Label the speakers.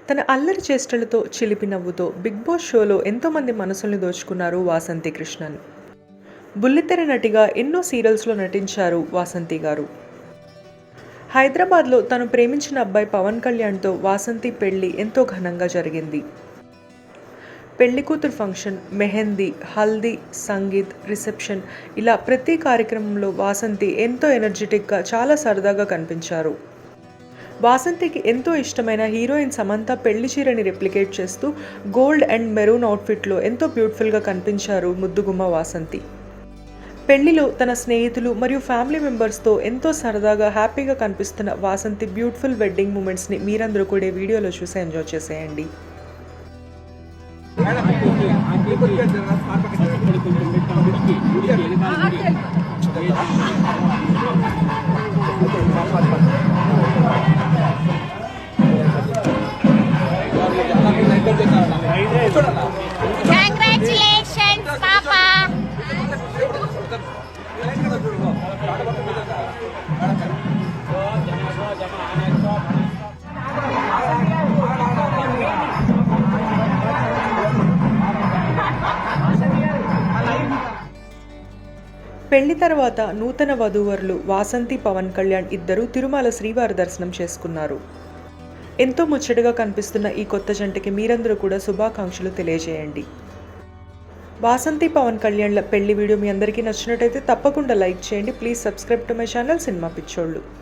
Speaker 1: తన అల్లరి చేష్టలతో, చిలిపి నవ్వుతో 'బిగ్ బాస్' షోలో ఎంతోమంది మనసుల్ని దోచుకున్నారు వాసంతి కృష్ణన్. బుల్లితెర నటిగా ఎన్నో సీరియల్స్లో నటించారు వాసంతి గారు. హైదరాబాద్లో తను ప్రేమించిన అబ్బాయి పవన్ కళ్యాణ్తో వాసంతి పెళ్లి ఎంతో ఘనంగా జరిగింది. పెళ్లి కూతురు ఫంక్షన్, మెహందీ, హల్దీ, సంగీత్, రిసెప్షన్ ఇలా ప్రతి కార్యక్రమంలో వాసంతి ఎంతో ఎనర్జెటిక్గా, చాలా సరదాగా కనిపించారు. వాసంతికి ఎంతో ఇష్టమైన హీరోయిన్ సమంత పెళ్లి చీరని రెప్లికేట్ చేస్తూ గోల్డ్ అండ్ మెరూన్ అవుట్ఫిట్లో ఎంతో బ్యూటిఫుల్గా కనిపించారు ముద్దుగుమ్మ వాసంతి. పెళ్లిలో తన స్నేహితులు మరియు ఫ్యామిలీ మెంబర్స్తో ఎంతో సరదాగా, హ్యాపీగా కనిపిస్తున్న వాసంతి బ్యూటిఫుల్ వెడ్డింగ్ మూమెంట్స్ని మీరందరూ కూడా వీడియోలో చూసి ఎంజాయ్ చేసేయండి.
Speaker 2: Congratulations, Papa!
Speaker 1: పెళ్లి తర్వాత నూతన వధూవరులు వాసంతి, పవన్ కళ్యాణ్ ఇద్దరూ తిరుమల శ్రీవారి దర్శనం చేసుకున్నారు. ఎంతో ముచ్చటగా కనిపిస్తున్న ఈ కొత్త జంటకి మీరందరూ కూడా శుభాకాంక్షలు తెలియజేయండి. వాసంతి, పవన్ కళ్యాణ్ల పెళ్లి వీడియో మీ అందరికీ నచ్చినట్టయితే తప్పకుండా లైక్ చేయండి. Please subscribe to my channel cinema పిచ్చోళ్ళు.